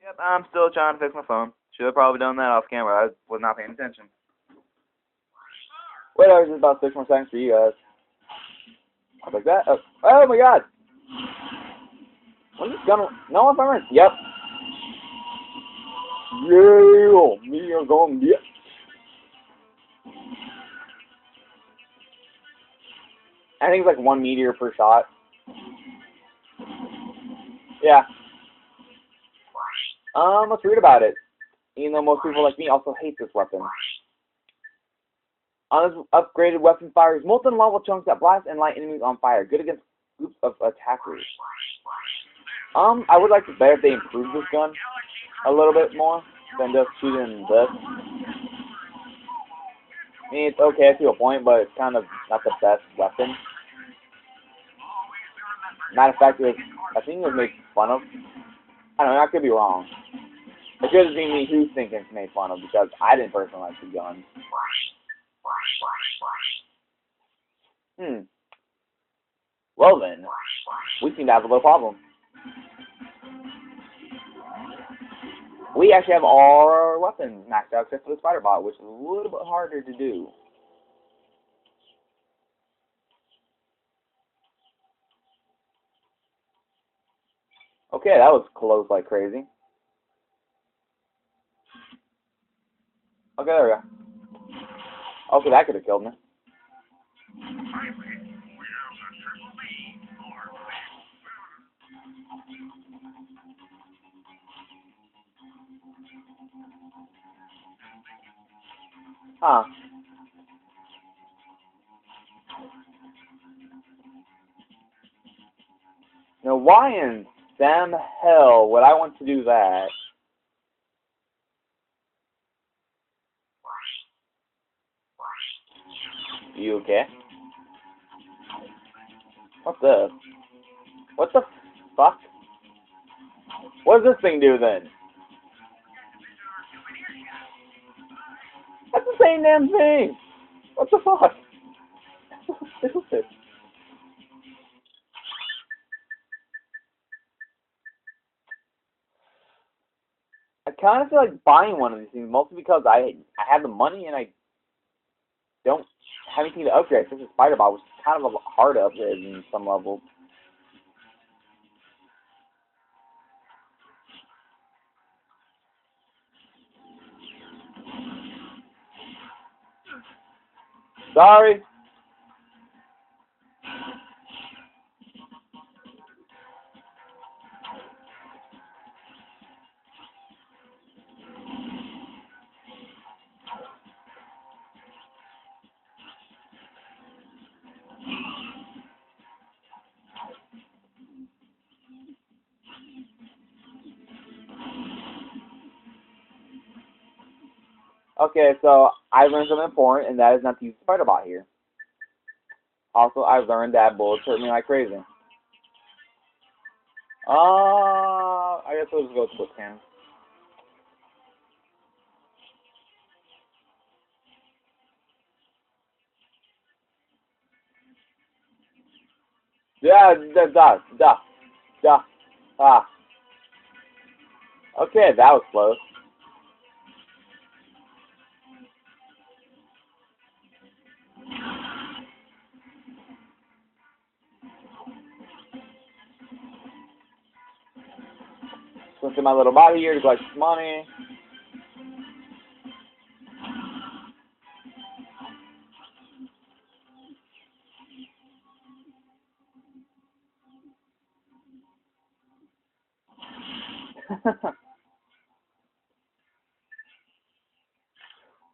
Yep, I'm still trying to fix my phone. Should have probably done that off camera. I was not paying attention. Whatever, it's just about 6 more seconds for you guys. I'll take that. Oh my god! When's this gonna... No, if I'm... Yep. Yeah, me are going to get... I think it's like 1 meteor per shot. Yeah. Let's read about it. Even though most people like me also hate this weapon. This upgraded weapon fires molten lava chunks that blast and light enemies on fire. Good against groups of attackers. I would like to bet if they improved this gun a little bit more than just shooting this. I mean, it's okay to a point, but it's kind of not the best weapon. Matter of fact, I think it was made fun of. I don't know, I could be wrong. It could just be me who's thinking it's made fun of, because I didn't personally like the gun. Well then, we seem to have a little problem. We actually have all our weapons maxed out except for the spider bot, which is a little bit harder to do. Okay, that was close like crazy. Okay, there we go. Okay, that could have killed me. Huh. Now, why in Sam hell would I want to do that? You okay? What's this? What the fuck? What does this thing do then? That's the same damn thing! What the fuck? That's so stupid. I kind of feel like buying one of these things, mostly because I have the money and I don't have anything to upgrade. Since the spider bot was kind of hard to upgrade in some levels. Sorry. Okay, so I learned something important, and that is not to use the spider bot here. Also, I learned that bullets hurt me like crazy. I guess we'll just go to book cam. Yeah, Okay, that was close. Switch to my little body here to collect money.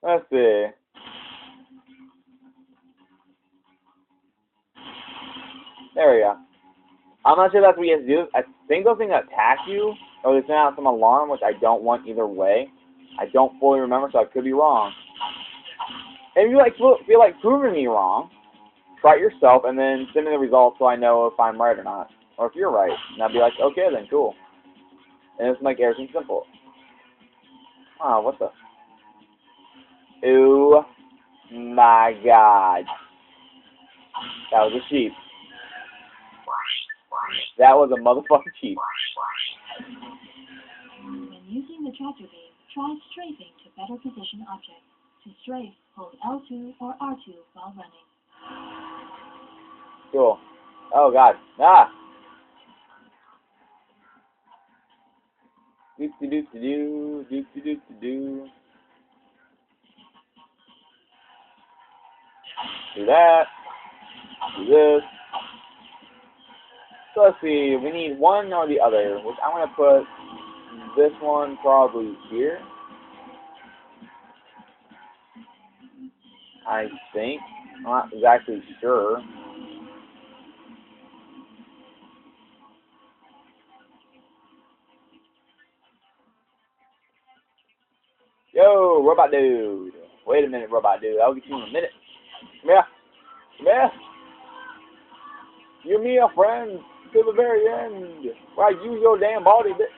Let's see. There we go. I'm not sure that's what you have to do. I think those things attack you, or they send out some alarm, which I don't want either way. I don't fully remember, so I could be wrong. And if you feel like proving me wrong, try it yourself, and then send me the results so I know if I'm right or not. Or if you're right. And I'll be like, okay then, cool. And it's make everything simple. Oh, what the? Oh my god. That was a sheep. That was a motherfucking sheep. the tractor beam, try strafing to better position objects. To strafe, hold L2 or R2 while running. Cool. Oh god. Ah! Do-do-do-do-do, do-do-do-do-do. Do that. Do this. So let's see, we need one or the other, which I'm going to put this one probably here. I think. I'm not exactly sure. Yo, robot dude. Wait a minute, robot dude. I'll get you in a minute. Come here. Come here. You and me are friends to the very end. Why use your damn body, bitch.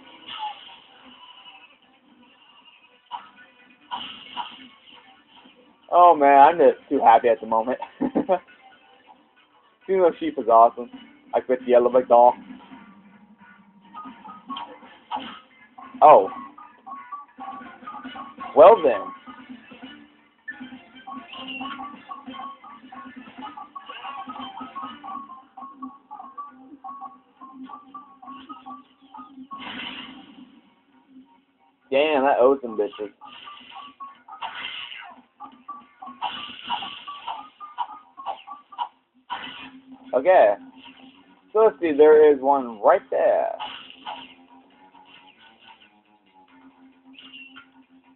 Oh man, I'm just too happy at the moment. Seeing those sheep is awesome. Like with the yellow brick doll. Oh. Well then. Damn, that owes some bitches. Okay. So let's see, there is one right there.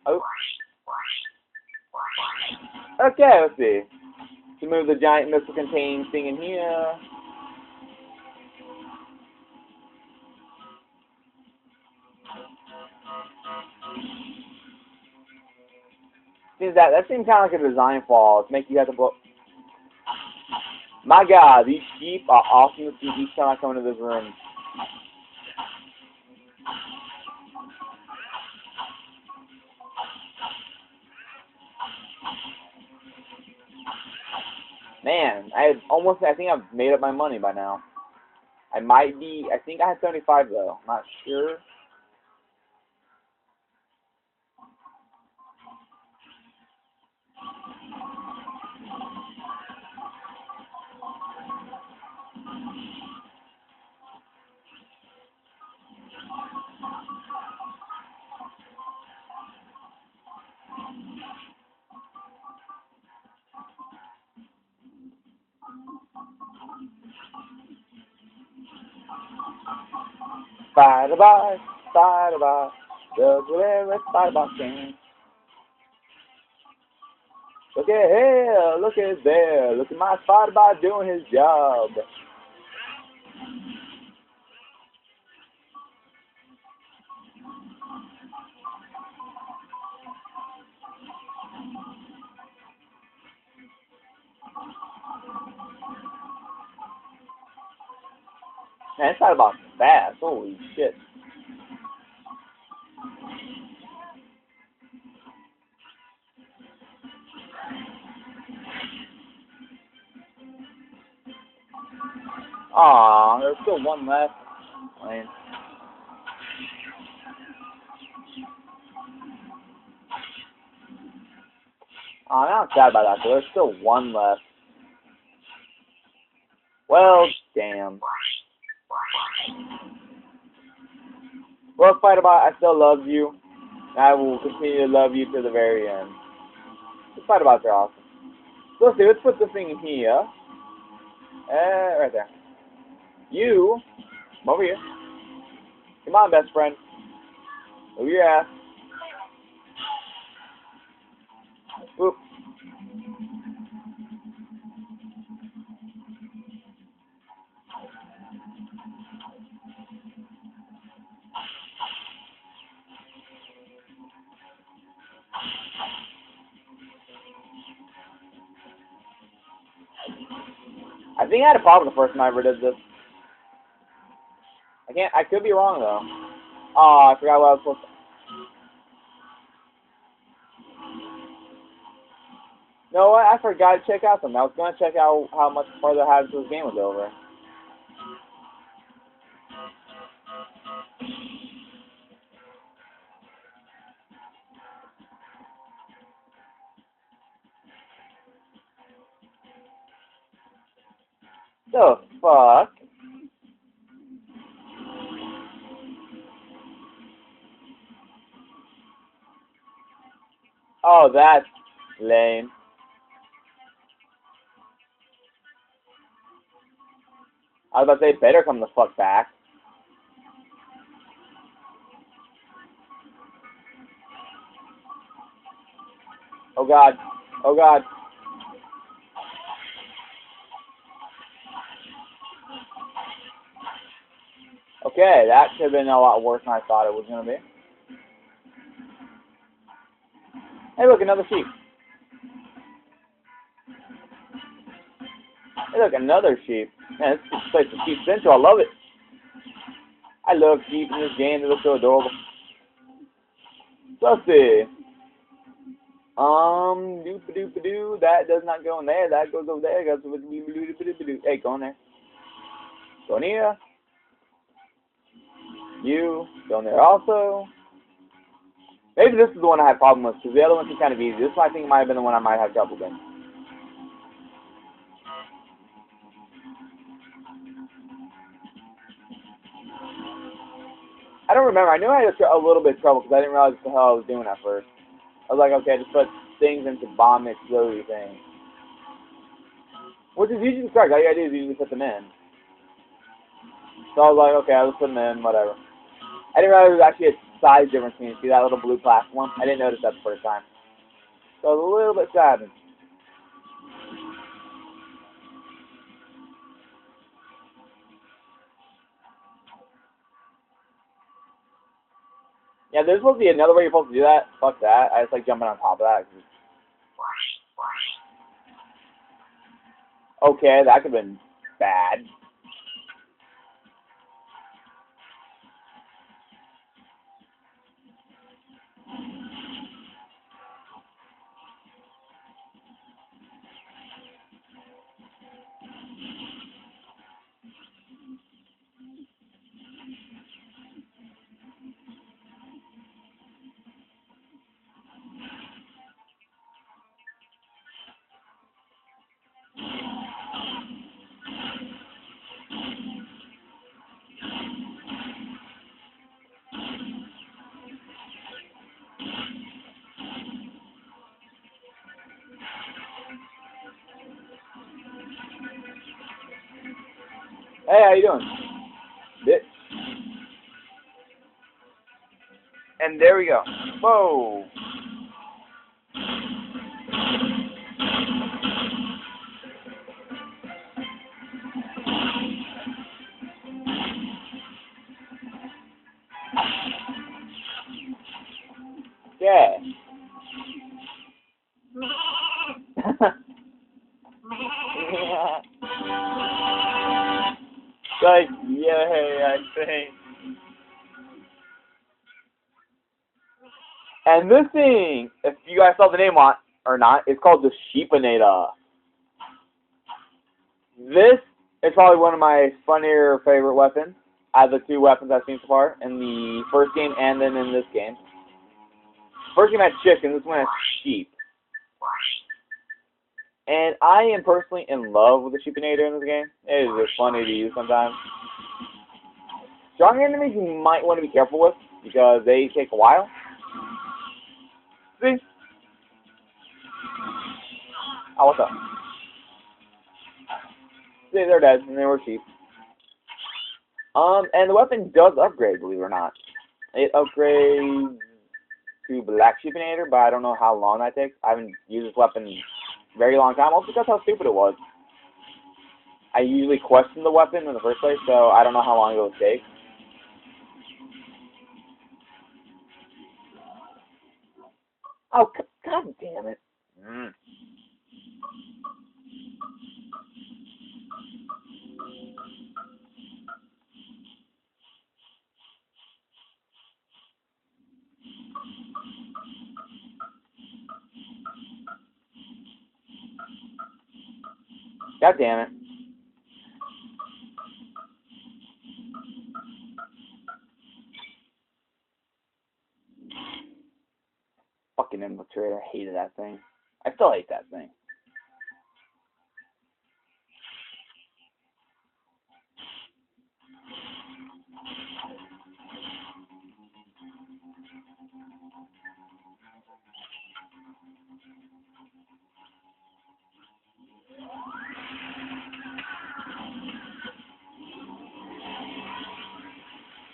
Oh. Okay, let's see. To move the giant missile containing thing in here. Seems that seems kind of like a design flaw to make you have to blow. My God, these sheep are awesome to see each time I come into this room. Man, I think I've made up my money by now. I think I had 75 though. I'm not sure. Spider-Bye, Spider-Bye, does whatever Spider-Bye can. Look at here, look at there, look at my Spider-Bye doing his job. Man, it's not about fast. Holy shit. Aw, there's still one left. Lame. Aw, now I'm sad about that, but there's still one left. Well, damn. Well, Spider-Bot, I still love you. And I will continue to love you to the very end. The Spider-Bots are awesome. So let's see, let's put this thing in here. Right there. You, come over here. Come on, best friend. Move your ass. Boop. I think I had a problem the first time I ever did this. I could be wrong though. Oh, I forgot what I was supposed to. You know what? I forgot to check out something. I was going to check out how much further I had until this game was over. The fuck? Oh, that's lame. I was about to say, better come the fuck back. Oh god. Oh god. Okay, that could have been a lot worse than I thought it was going to be. Hey, look, another sheep. Hey, look, another sheep. Man, this is a place for sheep central. I love it. I love sheep in this game. They look so adorable. Let's see. Doop-a-doop-a-doo. That does not go in there. That goes over there. Hey, go in there. Go in here. You. Go in there also. Maybe this is the one I had problem with, because the other ones are kind of easy. This one I think might have been the one I might have trouble with. I don't remember. I knew I had a little bit of trouble because I didn't realize what the hell I was doing at first. I was like, okay, just put things into bomb explodey things. Which is usually correct. All you gotta do is usually put them in. So I was like, okay, I'll just put them in, whatever. I didn't realize there was actually a size difference between, see that little blue plastic one? I didn't notice that the first time. So I was a little bit saddened. Yeah, there's supposed to be another way you're supposed to do that. Fuck that. I just like jumping on top of that. Okay, that could have been bad. Hey, how you doing? Bitch. And there we go. Whoa. Yeah. Like, yay, I think. And this thing, if you guys saw the name on or not, it's called the Sheepinator. This is probably one of my funnier favorite weapons out of the two weapons I've seen so far in the first game and then in this game. First game had chicken, this one has sheep. And I am personally in love with the Sheepinator in this game. It is just funny to use sometimes. Strong enemies you might want to be careful with because they take a while. See? Oh, what's up? See, they're dead, and they were sheep. And the weapon does upgrade, believe it or not. It upgrades to Black Sheepinator, but I don't know how long that takes. I haven't used this weapon in a very long time, also because how stupid it was. I usually question the weapon in the first place, so I don't know how long it will take. Oh, god damn it. God damn it. Fucking infiltrator. I hated that thing. I still hate that thing.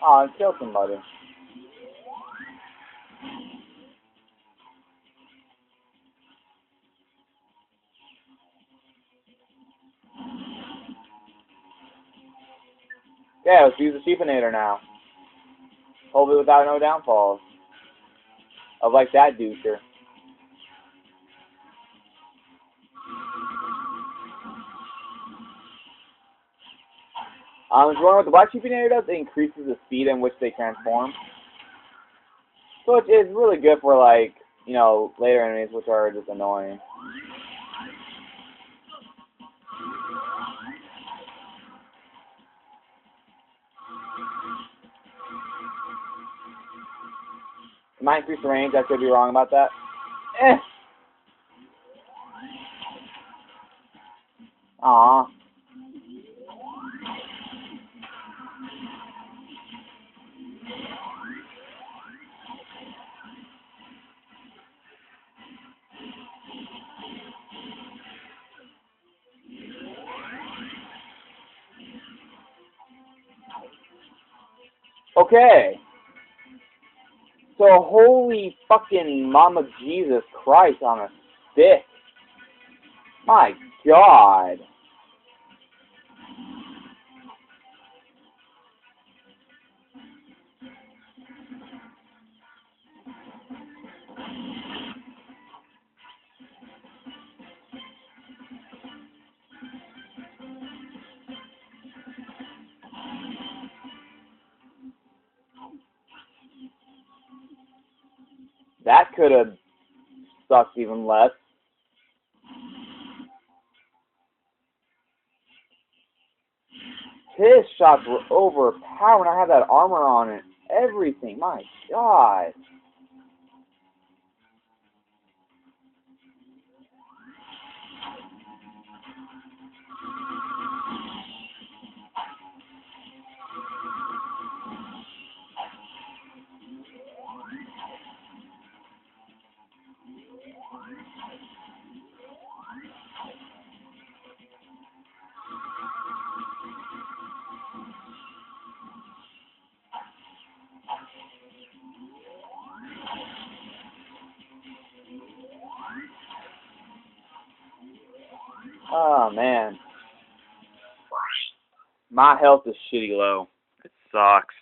Oh, I killed somebody. Yeah, let's use the sheepinator now. Hopefully without no downfalls. Of like that doucher. If you wonder what the black sheepinator does, it increases the speed in which they transform. So it's really good for, like, you know, later enemies, which are just annoying. It might increase the range. I could be wrong about that. Aw. Okay. So holy fucking mama Jesus Christ on a stick. My God. That could have sucked even less. His shots were overpowering. I had that armor on and everything. My God. Oh, man. My health is shitty low. It sucks.